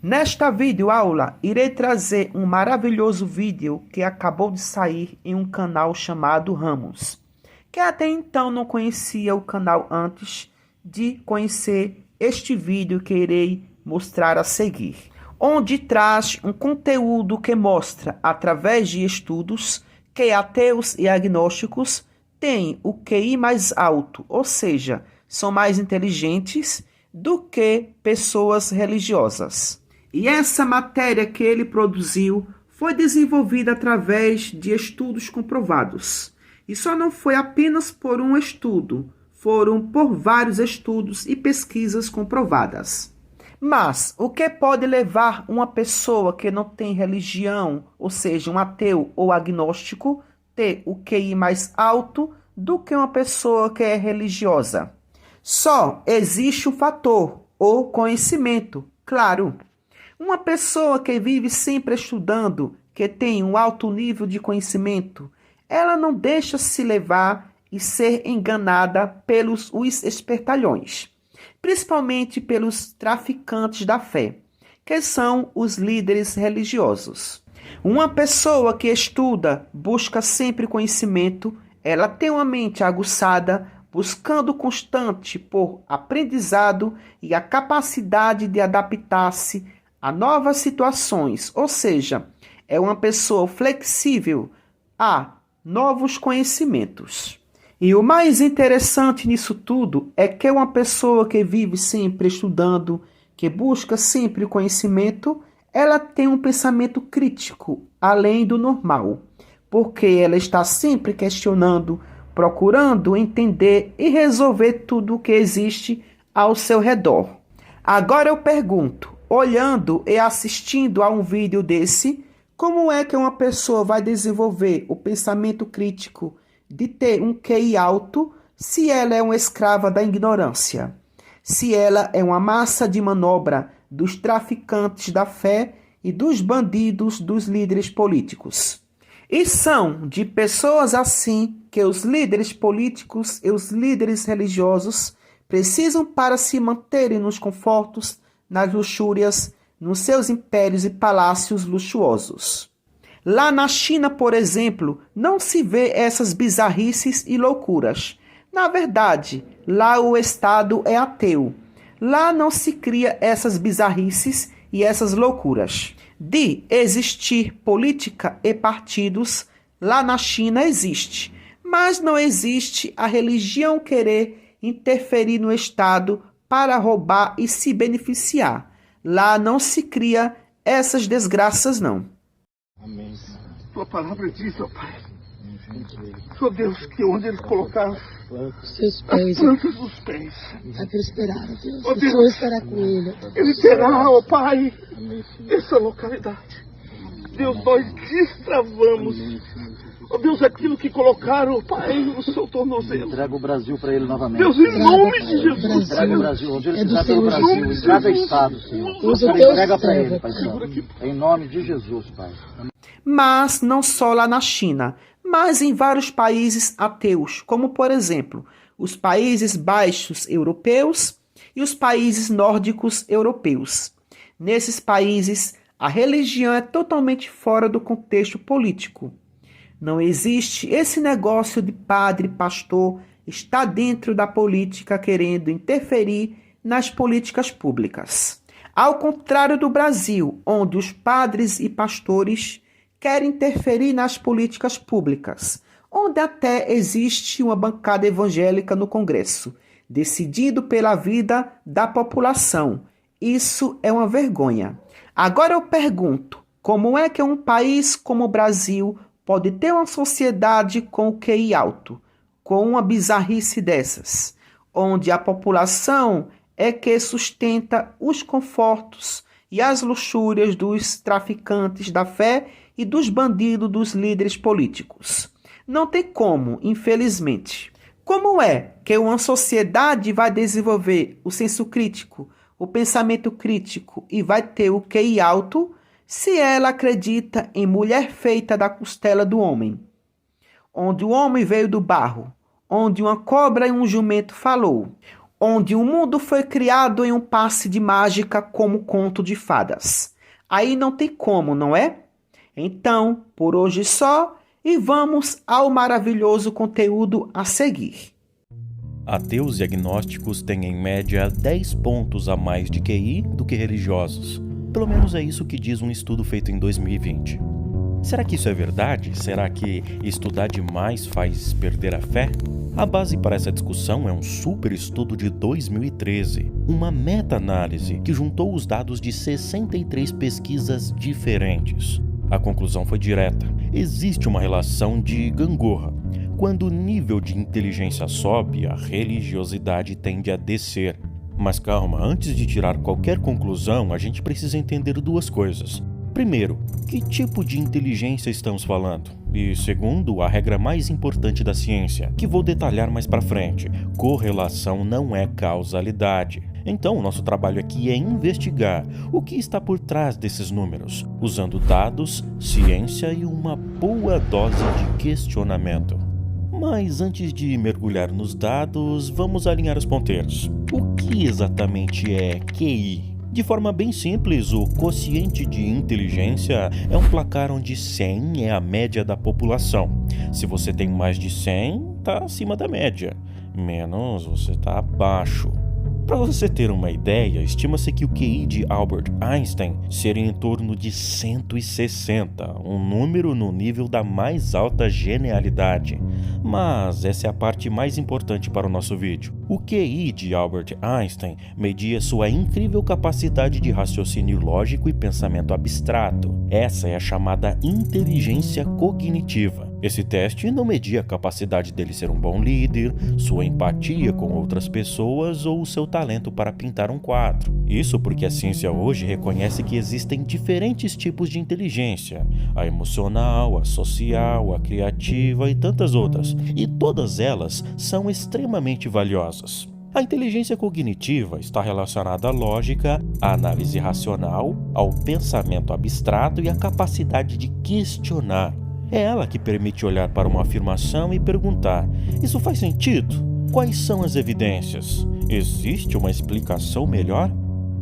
Nesta videoaula, irei trazer um maravilhoso vídeo que acabou de sair em um canal chamado Ramos, que até então não conhecia o canal antes de conhecer este vídeo que irei mostrar a seguir, onde traz um conteúdo que mostra, através de estudos, que ateus e agnósticos têm o QI mais alto, ou seja, são mais inteligentes do que pessoas religiosas. E essa matéria que ele produziu foi desenvolvida através de estudos comprovados. E só não foi apenas por um estudo, foram por vários estudos e pesquisas comprovadas. Mas o que pode levar uma pessoa que não tem religião, ou seja, um ateu ou agnóstico, ter o QI mais alto do que uma pessoa que é religiosa? Só existe um fator, o conhecimento, claro. Uma pessoa que vive sempre estudando, que tem um alto nível de conhecimento, ela não deixa se levar e ser enganada pelos os espertalhões, principalmente pelos traficantes da fé, que são os líderes religiosos. Uma pessoa que estuda, busca sempre conhecimento, ela tem uma mente aguçada, buscando constante por aprendizado e a capacidade de adaptar-se a novas situações, ou seja, é uma pessoa flexível a novos conhecimentos. E o mais interessante nisso tudo é que uma pessoa que vive sempre estudando, que busca sempre conhecimento, ela tem um pensamento crítico, além do normal, porque ela está sempre questionando, procurando entender e resolver tudo o que existe ao seu redor. Agora eu pergunto, olhando e assistindo a um vídeo desse, como é que uma pessoa vai desenvolver o pensamento crítico de ter um QI alto se ela é uma escrava da ignorância? Se ela é uma massa de manobra dos traficantes da fé e dos bandidos dos líderes políticos? E são de pessoas assim que os líderes políticos e os líderes religiosos precisam para se manterem nos confortos, nas luxúrias, nos seus impérios e palácios luxuosos. Lá na China, por exemplo, não se vê essas bizarrices e loucuras. Na verdade, lá o Estado é ateu. Lá não se cria essas bizarrices e essas loucuras. De existir política e partidos, lá na China existe. Mas não existe a religião querer interferir no Estado para roubar e se beneficiar. Lá não se cria essas desgraças, não. Amém. Tua palavra diz, ó Pai, Senhor Deus, que onde eles colocaram Seus pés, as plantas dos pés, vai prosperar, ó Deus. Ó O Deus. Senhor estará com ele. ele terá, ó Pai, Amém, Senhor. essa localidade. Deus, nós destravamos, ó Deus, aquilo que colocaram, ó Pai, no seu tornozelo. Entrega o Brasil para ele novamente. Deus, em nome de Jesus, Entrega o Brasil, onde ele É do quiser pelo Senhor Brasil, Jesus. em cada estado, Senhor. Usa o Cara, teu entrega para ele, servo, Pai Pai. Santo. Em nome de Jesus, Pai. Mas não só lá na China, mas em vários países ateus, como por exemplo, os Países Baixos europeus e os países nórdicos europeus. Nesses países, a religião é totalmente fora do contexto político. Não existe esse negócio de padre, pastor, está dentro da política querendo interferir nas políticas públicas. Ao contrário do Brasil, onde os padres e pastores querem interferir nas políticas públicas, onde até existe uma bancada evangélica no Congresso, decidido pela vida da população. Isso é uma vergonha. Agora eu pergunto, como é que um país como o Brasil pode ter uma sociedade com o QI alto, com uma bizarrice dessas, onde a população é que sustenta os confortos e as luxúrias dos traficantes da fé e dos bandidos dos líderes políticos? Não tem como, infelizmente. Como é que uma sociedade vai desenvolver o senso crítico, o pensamento crítico e vai ter o QI alto se ela acredita em mulher feita da costela do homem, onde o homem veio do barro, onde uma cobra e um jumento falou, onde o mundo foi criado em um passe de mágica como conto de fadas. Aí não tem como, não é? Então, por hoje só, e vamos ao maravilhoso conteúdo a seguir. Ateus e agnósticos têm em média 10 pontos a mais de QI do que religiosos. Pelo menos é isso que diz um estudo feito em 2020. Será que isso é verdade? Será que estudar demais faz perder a fé? A base para essa discussão é um super estudo de 2013, uma meta-análise que juntou os dados de 63 pesquisas diferentes. A conclusão foi direta: existe uma relação de gangorra. Quando o nível de inteligência sobe, a religiosidade tende a descer. Mas calma, antes de tirar qualquer conclusão, a gente precisa entender duas coisas. Primeiro, que tipo de inteligência estamos falando? E segundo, a regra mais importante da ciência, que vou detalhar mais pra frente: correlação não é causalidade. Então, o nosso trabalho aqui é investigar o que está por trás desses números, usando dados, ciência e uma boa dose de questionamento. Mas antes de mergulhar nos dados, vamos alinhar os ponteiros. O que exatamente é QI? De forma bem simples, o quociente de inteligência é um placar onde 100 é a média da população. Se você tem mais de 100, está acima da média. Menos, você está abaixo. Para você ter uma ideia, estima-se que o QI de Albert Einstein seria em torno de 160, um número no nível da mais alta genialidade. Mas essa é a parte mais importante para o nosso vídeo. O QI de Albert Einstein media sua incrível capacidade de raciocínio lógico e pensamento abstrato. Essa é a chamada inteligência cognitiva. Esse teste não media a capacidade dele ser um bom líder, sua empatia com outras pessoas ou seu talento para pintar um quadro. Isso porque a ciência hoje reconhece que existem diferentes tipos de inteligência: a emocional, a social, a criativa e tantas outras. E todas elas são extremamente valiosas. A inteligência cognitiva está relacionada à lógica, à análise racional, ao pensamento abstrato e à capacidade de questionar. É ela que permite olhar para uma afirmação e perguntar: isso faz sentido? Quais são as evidências? Existe uma explicação melhor?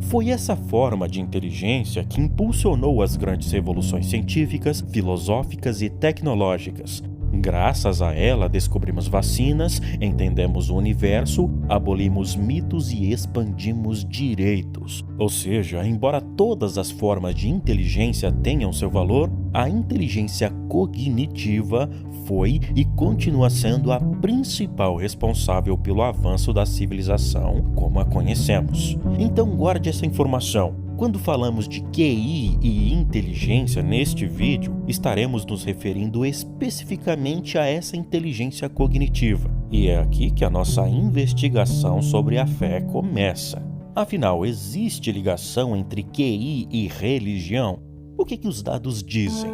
Foi essa forma de inteligência que impulsionou as grandes revoluções científicas, filosóficas e tecnológicas. Graças a ela, descobrimos vacinas, entendemos o universo, abolimos mitos e expandimos direitos. Ou seja, embora todas as formas de inteligência tenham seu valor, a inteligência cognitiva foi e continua sendo a principal responsável pelo avanço da civilização como a conhecemos. Então guarde essa informação. Quando falamos de QI e inteligência neste vídeo, estaremos nos referindo especificamente a essa inteligência cognitiva. E é aqui que a nossa investigação sobre a fé começa. Afinal, existe ligação entre QI e religião? O que os dados dizem?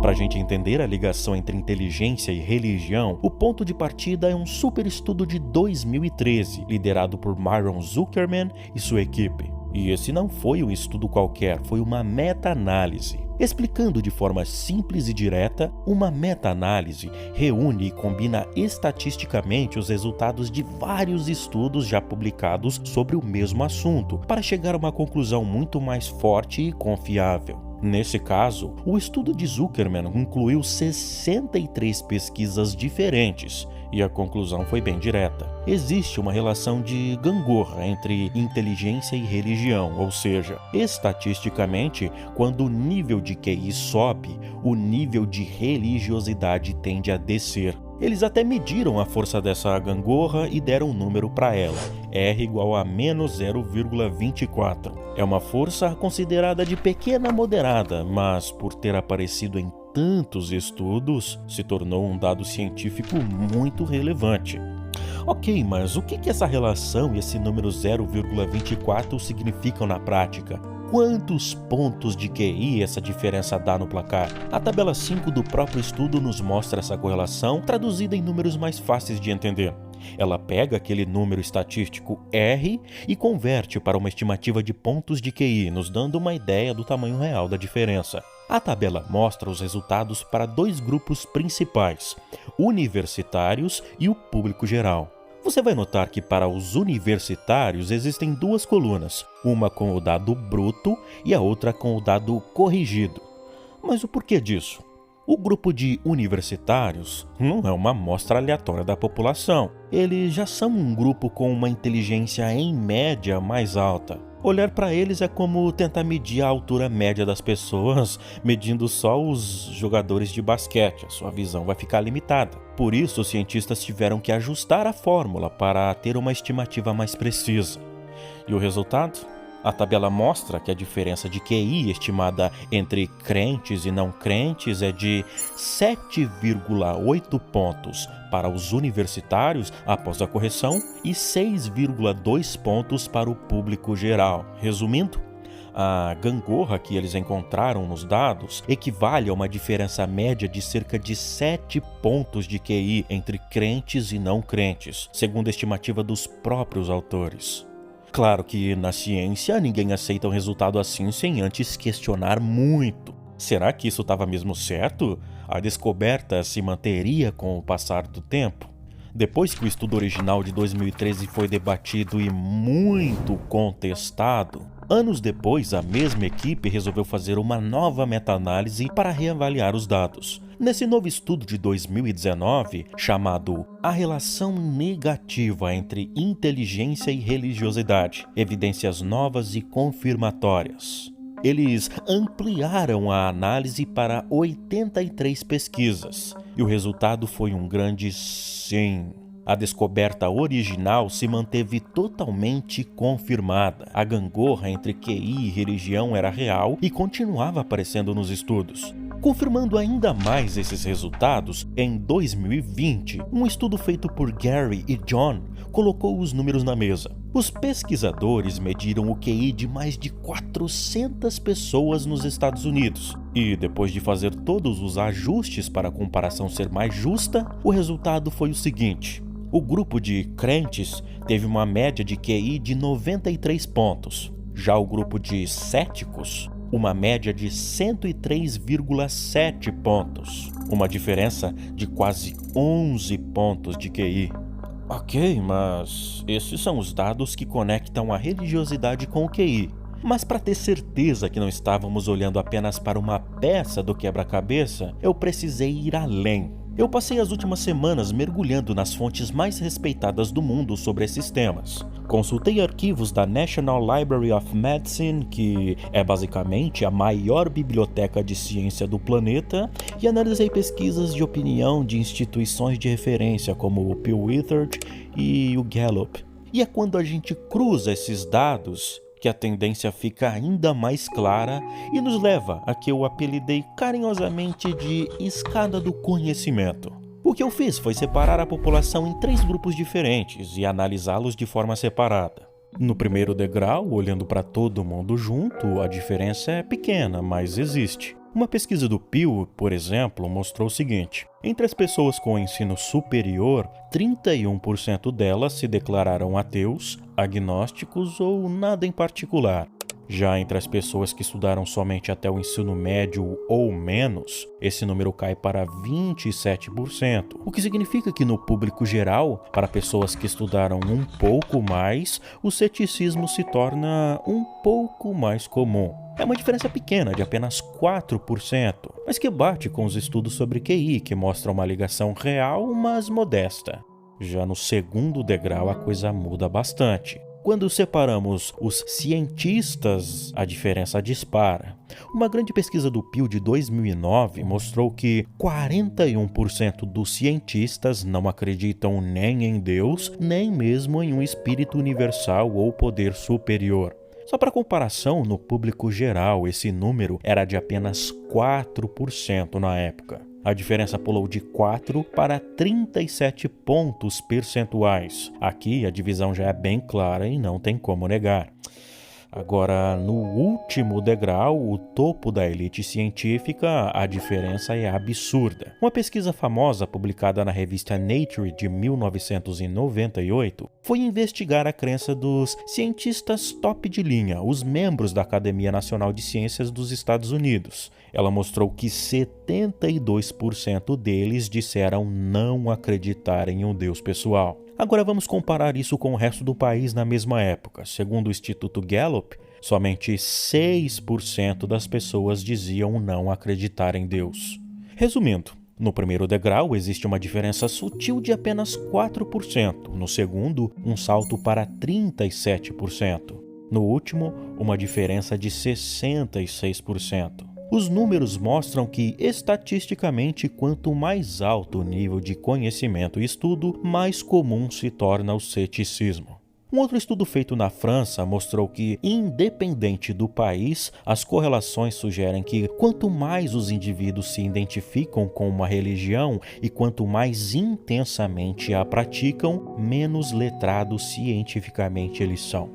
Para a gente entender a ligação entre inteligência e religião, o ponto de partida é um super estudo de 2013, liderado por Myron Zuckerman e sua equipe. E esse não foi um estudo qualquer, foi uma meta-análise. Explicando de forma simples e direta, uma meta-análise reúne e combina estatisticamente os resultados de vários estudos já publicados sobre o mesmo assunto, para chegar a uma conclusão muito mais forte e confiável. Nesse caso, o estudo de Zuckerman incluiu 63 pesquisas diferentes, e a conclusão foi bem direta. Existe uma relação de gangorra entre inteligência e religião, ou seja, estatisticamente, quando o nível de QI sobe, o nível de religiosidade tende a descer. Eles até mediram a força dessa gangorra e deram um número para ela. R igual a menos 0,24. É uma força considerada de pequena a moderada, mas por ter aparecido em tantos estudos, se tornou um dado científico muito relevante. Ok, mas o que essa relação e esse número 0,24 significam na prática? Quantos pontos de QI essa diferença dá no placar? A tabela 5 do próprio estudo nos mostra essa correlação traduzida em números mais fáceis de entender. Ela pega aquele número estatístico R e converte para uma estimativa de pontos de QI, nos dando uma ideia do tamanho real da diferença. A tabela mostra os resultados para dois grupos principais, universitários e o público geral. Você vai notar que para os universitários existem duas colunas, uma com o dado bruto e a outra com o dado corrigido. Mas o porquê disso? O grupo de universitários não é uma amostra aleatória da população. Eles já são um grupo com uma inteligência em média mais alta. Olhar para eles é como tentar medir a altura média das pessoas, medindo só os jogadores de basquete. A sua visão vai ficar limitada. Por isso, os cientistas tiveram que ajustar a fórmula para ter uma estimativa mais precisa. E o resultado? A tabela mostra que a diferença de QI estimada entre crentes e não crentes é de 7,8 pontos para os universitários após a correção e 6,2 pontos para o público geral. Resumindo, a gangorra que eles encontraram nos dados equivale a uma diferença média de cerca de 7 pontos de QI entre crentes e não crentes, segundo a estimativa dos próprios autores. Claro que na ciência ninguém aceita um resultado assim sem antes questionar muito. Será que isso estava mesmo certo? A descoberta se manteria com o passar do tempo? Depois que o estudo original de 2013 foi debatido e muito contestado, anos depois a mesma equipe resolveu fazer uma nova meta-análise para reavaliar os dados. Nesse novo estudo de 2019, chamado A Relação Negativa entre Inteligência e Religiosidade, Evidências Novas e Confirmatórias. Eles ampliaram a análise para 83 pesquisas, e o resultado foi um grande sim. A descoberta original se manteve totalmente confirmada. A gangorra entre QI e religião era real e continuava aparecendo nos estudos. Confirmando ainda mais esses resultados, em 2020, um estudo feito por Gary e John colocou os números na mesa. Os pesquisadores mediram o QI de mais de 400 pessoas nos Estados Unidos. E depois de fazer todos os ajustes para a comparação ser mais justa, o resultado foi o seguinte. O grupo de crentes teve uma média de QI de 93 pontos. Já o grupo de céticos, uma média de 103,7 pontos. Uma diferença de quase 11 pontos de QI. Ok, mas esses são os dados que conectam a religiosidade com o QI. Mas para ter certeza que não estávamos olhando apenas para uma peça do quebra-cabeça, eu precisei ir além. Eu passei as últimas semanas mergulhando nas fontes mais respeitadas do mundo sobre esses temas. Consultei arquivos da National Library of Medicine, que é basicamente a maior biblioteca de ciência do planeta, e analisei pesquisas de opinião de instituições de referência como o Pew Research e o Gallup. E é quando a gente cruza esses dados que a tendência fica ainda mais clara e nos leva a que eu apelidei carinhosamente de escada do conhecimento. O que eu fiz foi separar a população em 3 grupos diferentes e analisá-los de forma separada. No primeiro degrau, olhando para todo mundo junto, a diferença é pequena, mas existe. Uma pesquisa do Pew, por exemplo, mostrou o seguinte: entre as pessoas com ensino superior, 31% delas se declararam ateus, agnósticos ou nada em particular. Já entre as pessoas que estudaram somente até o ensino médio ou menos, esse número cai para 27%, o que significa que no público geral, para pessoas que estudaram um pouco mais, o ceticismo se torna um pouco mais comum. É uma diferença pequena, de apenas 4%, mas que bate com os estudos sobre QI, que mostram uma ligação real, mas modesta. Já no segundo degrau, a coisa muda bastante. Quando separamos os cientistas, a diferença dispara. Uma grande pesquisa do Pew de 2009 mostrou que 41% dos cientistas não acreditam nem em Deus, nem mesmo em um espírito universal ou poder superior. Só para comparação, no público geral, esse número era de apenas 4% na época. A diferença pulou de 4 para 37 pontos percentuais. Aqui a divisão já é bem clara e não tem como negar. Agora, no último degrau, o topo da elite científica, a diferença é absurda. Uma pesquisa famosa publicada na revista Nature de 1998 foi investigar a crença dos cientistas top de linha, os membros da Academia Nacional de Ciências dos Estados Unidos. Ela mostrou que 72% deles disseram não acreditar em um Deus pessoal. Agora vamos comparar isso com o resto do país na mesma época. Segundo o Instituto Gallup, somente 6% das pessoas diziam não acreditar em Deus. Resumindo, no primeiro degrau existe uma diferença sutil de apenas 4%. No segundo, um salto para 37%. No último, uma diferença de 66%. Os números mostram que, estatisticamente, quanto mais alto o nível de conhecimento e estudo, mais comum se torna o ceticismo. Um outro estudo feito na França mostrou que, independente do país, as correlações sugerem que quanto mais os indivíduos se identificam com uma religião e quanto mais intensamente a praticam, menos letrados cientificamente eles são.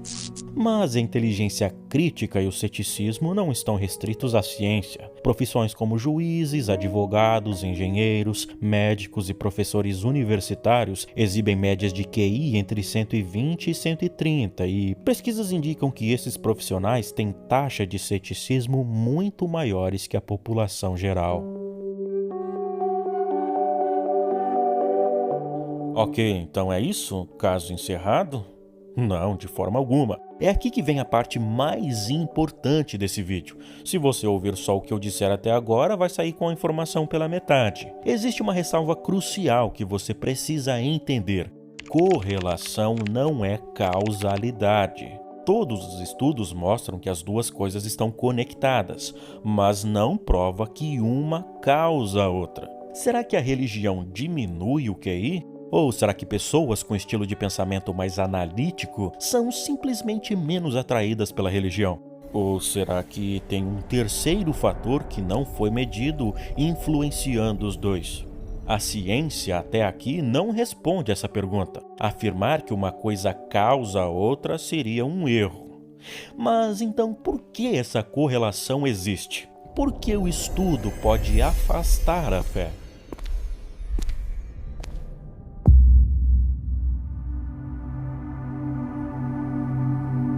Mas a inteligência crítica e o ceticismo não estão restritos à ciência. Profissões como juízes, advogados, engenheiros, médicos e professores universitários exibem médias de QI entre 120 e 130 e pesquisas indicam que esses profissionais têm taxa de ceticismo muito maiores que a população geral. Ok, então é isso? Caso encerrado? Não, de forma alguma. É aqui que vem a parte mais importante desse vídeo. Se você ouvir só o que eu disser até agora, vai sair com a informação pela metade. Existe uma ressalva crucial que você precisa entender. Correlação não é causalidade. Todos os estudos mostram que as duas coisas estão conectadas, mas não prova que uma causa a outra. Será que a religião diminui o QI? Ou será que pessoas com estilo de pensamento mais analítico são simplesmente menos atraídas pela religião? Ou será que tem um terceiro fator que não foi medido influenciando os dois? A ciência até aqui não responde essa pergunta. Afirmar que uma coisa causa a outra seria um erro. Mas então por que essa correlação existe? Por que o estudo pode afastar a fé?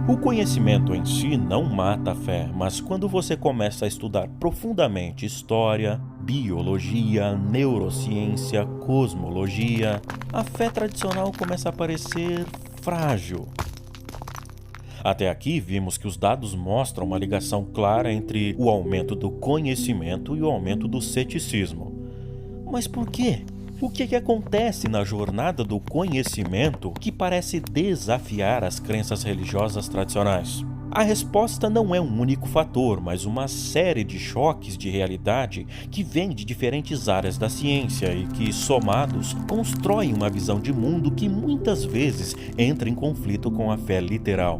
O conhecimento em si não mata a fé, mas quando você começa a estudar profundamente história, biologia, neurociência, cosmologia, a fé tradicional começa a parecer frágil. Até aqui vimos que os dados mostram uma ligação clara entre o aumento do conhecimento e o aumento do ceticismo. Mas por quê? O que acontece na jornada do conhecimento que parece desafiar as crenças religiosas tradicionais? A resposta não é um único fator, mas uma série de choques de realidade que vêm de diferentes áreas da ciência e que, somados, constroem uma visão de mundo que muitas vezes entra em conflito com a fé literal.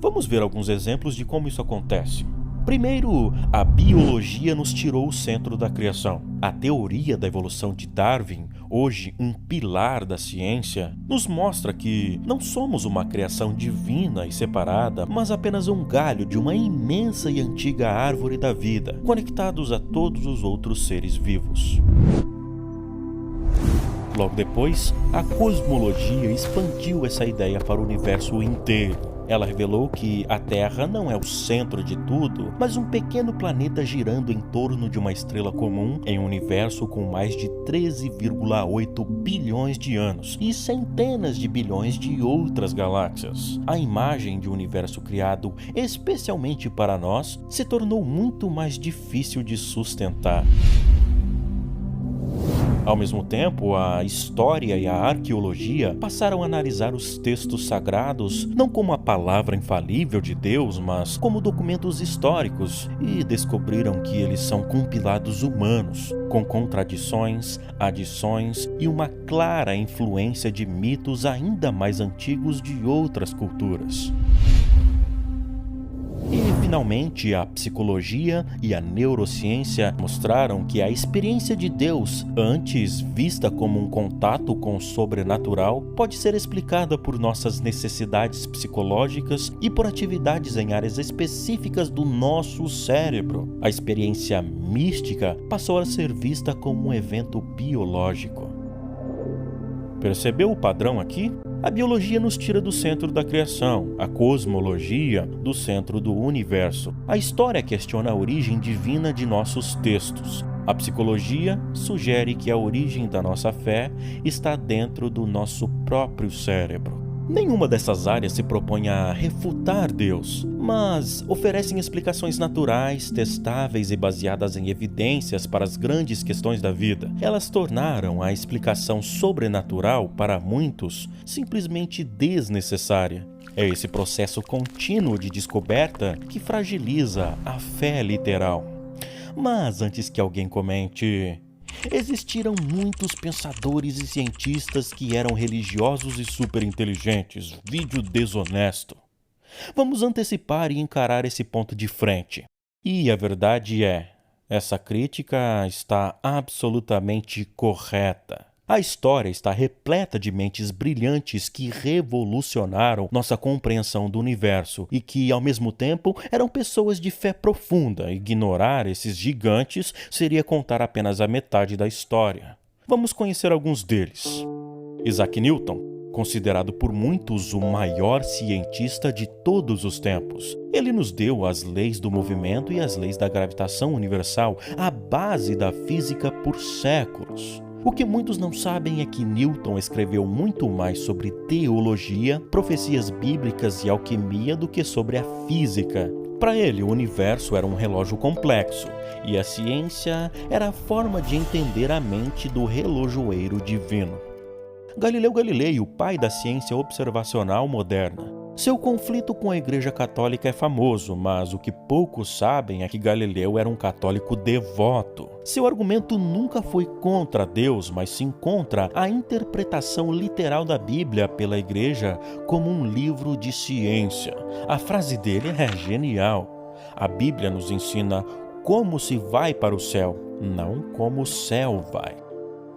Vamos ver alguns exemplos de como isso acontece. Primeiro, a biologia nos tirou o centro da criação. A teoria da evolução de Darwin, hoje um pilar da ciência, nos mostra que não somos uma criação divina e separada, mas apenas um galho de uma imensa e antiga árvore da vida, conectados a todos os outros seres vivos. Logo depois, a cosmologia expandiu essa ideia para o universo inteiro. Ela revelou que a Terra não é o centro de tudo, mas um pequeno planeta girando em torno de uma estrela comum em um universo com mais de 13,8 bilhões de anos e centenas de bilhões de outras galáxias. A imagem de um universo criado especialmente para nós se tornou muito mais difícil de sustentar. Ao mesmo tempo, a história e a arqueologia passaram a analisar os textos sagrados não como a palavra infalível de Deus, mas como documentos históricos, e descobriram que eles são compilados humanos, com contradições, adições e uma clara influência de mitos ainda mais antigos de outras culturas. E, finalmente, a psicologia e a neurociência mostraram que a experiência de Deus, antes vista como um contato com o sobrenatural, pode ser explicada por nossas necessidades psicológicas e por atividades em áreas específicas do nosso cérebro. A experiência mística passou a ser vista como um evento biológico. Percebeu o padrão aqui? A biologia nos tira do centro da criação, a cosmologia do centro do universo. A história questiona a origem divina de nossos textos. A psicologia sugere que a origem da nossa fé está dentro do nosso próprio cérebro. Nenhuma dessas áreas se propõe a refutar Deus, mas oferecem explicações naturais, testáveis e baseadas em evidências para as grandes questões da vida. Elas tornaram a explicação sobrenatural, para muitos, simplesmente desnecessária. É esse processo contínuo de descoberta que fragiliza a fé literal. Mas antes que alguém comente... Existiram muitos pensadores e cientistas que eram religiosos e superinteligentes. Vídeo desonesto. Vamos antecipar e encarar esse ponto de frente. E a verdade é, essa crítica está absolutamente correta. A história está repleta de mentes brilhantes que revolucionaram nossa compreensão do universo e que, ao mesmo tempo, eram pessoas de fé profunda. Ignorar esses gigantes seria contar apenas a metade da história. Vamos conhecer alguns deles. Isaac Newton, considerado por muitos o maior cientista de todos os tempos. Ele nos deu as leis do movimento e as leis da gravitação universal, a base da física por séculos. O que muitos não sabem é que Newton escreveu muito mais sobre teologia, profecias bíblicas e alquimia do que sobre a física. Para ele, o universo era um relógio complexo, e a ciência era a forma de entender a mente do relojoeiro divino. Galileu Galilei, o pai da ciência observacional moderna. Seu conflito com a Igreja Católica é famoso, mas o que poucos sabem é que Galileu era um católico devoto. Seu argumento nunca foi contra Deus, mas sim contra a interpretação literal da Bíblia pela Igreja como um livro de ciência. A frase dele é genial. A Bíblia nos ensina como se vai para o céu, não como o céu vai.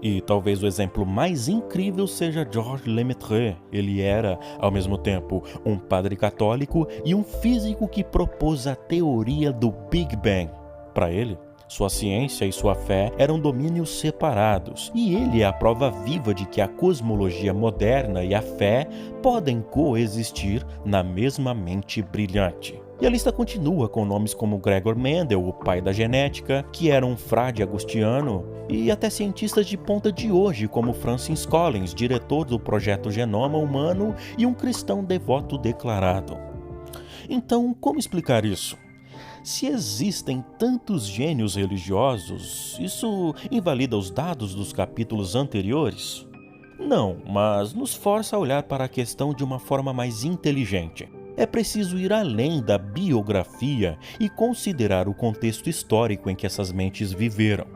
E talvez o exemplo mais incrível seja Georges Lemaitre. Ele era, ao mesmo tempo, um padre católico e um físico que propôs a teoria do Big Bang. Para ele, sua ciência e sua fé eram domínios separados, e ele é a prova viva de que a cosmologia moderna e a fé podem coexistir na mesma mente brilhante. E a lista continua com nomes como Gregor Mendel, o pai da genética, que era um frade agostiniano, e até cientistas de ponta de hoje, como Francis Collins, diretor do projeto Genoma Humano e um cristão devoto declarado. Então, como explicar isso? Se existem tantos gênios religiosos, isso invalida os dados dos capítulos anteriores? Não, mas nos força a olhar para a questão de uma forma mais inteligente. É preciso ir além da biografia e considerar o contexto histórico em que essas mentes viveram.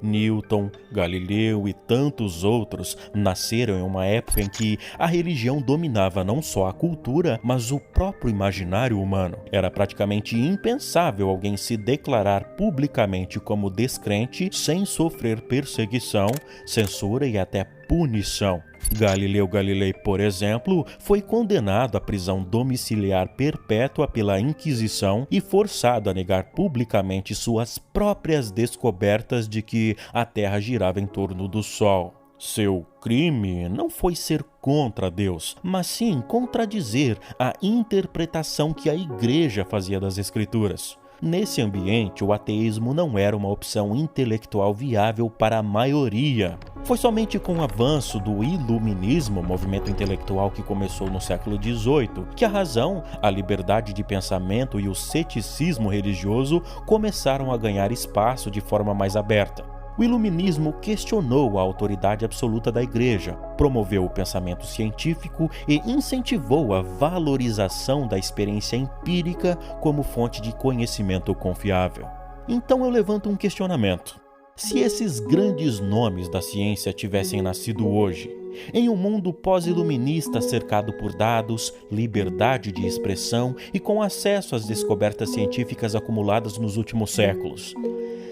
Newton, Galileu e tantos outros nasceram em uma época em que a religião dominava não só a cultura, mas o próprio imaginário humano. Era praticamente impensável alguém se declarar publicamente como descrente sem sofrer perseguição, censura e até punição. Galileu Galilei, por exemplo, foi condenado à prisão domiciliar perpétua pela Inquisição e forçado a negar publicamente suas próprias descobertas de que a Terra girava em torno do Sol. Seu crime não foi ser contra Deus, mas sim contradizer a interpretação que a Igreja fazia das Escrituras. Nesse ambiente, o ateísmo não era uma opção intelectual viável para a maioria. Foi somente com o avanço do iluminismo, movimento intelectual que começou no século XVIII, que a razão, a liberdade de pensamento e o ceticismo religioso começaram a ganhar espaço de forma mais aberta. O iluminismo questionou a autoridade absoluta da Igreja, promoveu o pensamento científico e incentivou a valorização da experiência empírica como fonte de conhecimento confiável. Então eu levanto um questionamento. Se esses grandes nomes da ciência tivessem nascido hoje, em um mundo pós-iluminista cercado por dados, liberdade de expressão e com acesso às descobertas científicas acumuladas nos últimos séculos,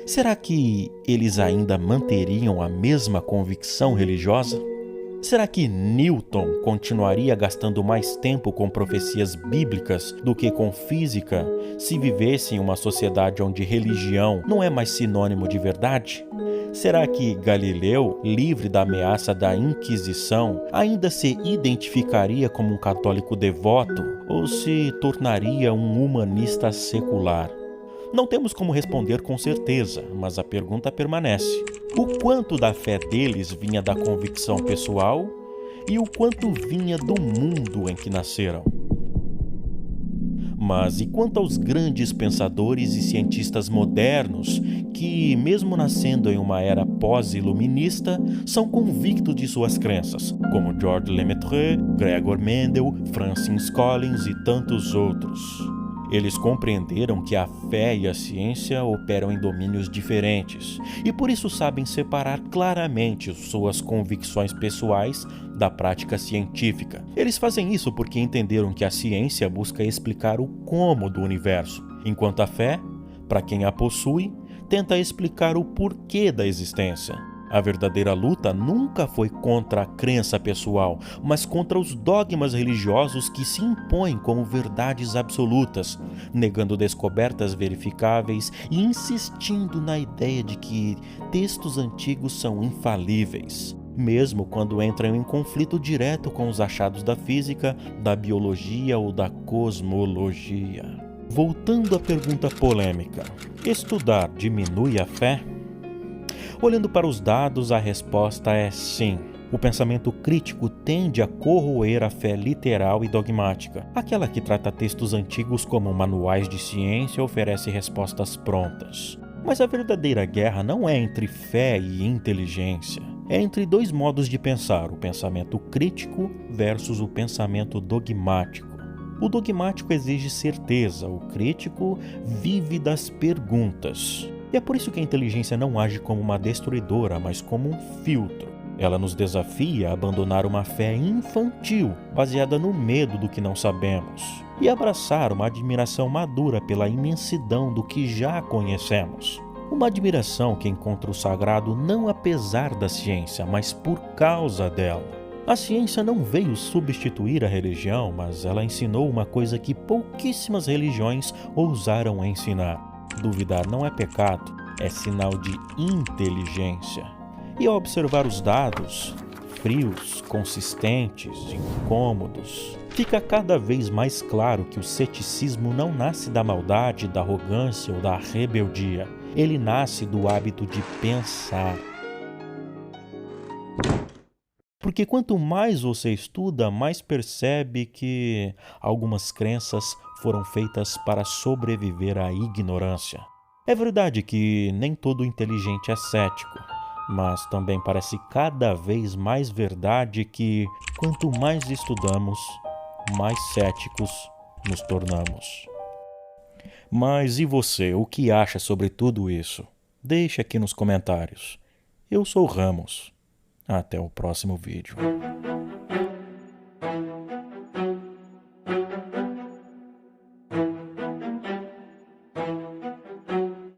será que eles ainda manteriam a mesma convicção religiosa? Será que Newton continuaria gastando mais tempo com profecias bíblicas do que com física se vivesse em uma sociedade onde religião não é mais sinônimo de verdade? Será que Galileu, livre da ameaça da Inquisição, ainda se identificaria como um católico devoto ou se tornaria um humanista secular? Não temos como responder com certeza, mas a pergunta permanece. O quanto da fé deles vinha da convicção pessoal e o quanto vinha do mundo em que nasceram? Mas e quanto aos grandes pensadores e cientistas modernos que, mesmo nascendo em uma era pós-iluminista, são convictos de suas crenças, como Georges Lemaitre, Gregor Mendel, Francis Collins e tantos outros? Eles compreenderam que a fé e a ciência operam em domínios diferentes e por isso sabem separar claramente suas convicções pessoais da prática científica. Eles fazem isso porque entenderam que a ciência busca explicar o como do universo, enquanto a fé, para quem a possui, tenta explicar o porquê da existência. A verdadeira luta nunca foi contra a crença pessoal, mas contra os dogmas religiosos que se impõem como verdades absolutas, negando descobertas verificáveis e insistindo na ideia de que textos antigos são infalíveis, mesmo quando entram em conflito direto com os achados da física, da biologia ou da cosmologia. Voltando à pergunta polêmica: estudar diminui a fé? Olhando para os dados, a resposta é sim. O pensamento crítico tende a corroer a fé literal e dogmática. Aquela que trata textos antigos como manuais de ciência oferece respostas prontas. Mas a verdadeira guerra não é entre fé e inteligência. É entre dois modos de pensar, o pensamento crítico versus o pensamento dogmático. O dogmático exige certeza, o crítico vive das perguntas. E é por isso que a inteligência não age como uma destruidora, mas como um filtro. Ela nos desafia a abandonar uma fé infantil, baseada no medo do que não sabemos, e abraçar uma admiração madura pela imensidão do que já conhecemos. Uma admiração que encontra o sagrado não apesar da ciência, mas por causa dela. A ciência não veio substituir a religião, mas ela ensinou uma coisa que pouquíssimas religiões ousaram ensinar. Duvidar não é pecado, é sinal de inteligência. E ao observar os dados, frios, consistentes, incômodos, fica cada vez mais claro que o ceticismo não nasce da maldade, da arrogância ou da rebeldia. Ele nasce do hábito de pensar. Porque quanto mais você estuda, mais percebe que algumas crenças foram feitas para sobreviver à ignorância. É verdade que nem todo inteligente é cético, mas também parece cada vez mais verdade que quanto mais estudamos, mais céticos nos tornamos. Mas e você, o que acha sobre tudo isso? Deixe aqui nos comentários. Eu sou Ramos. Até o próximo vídeo.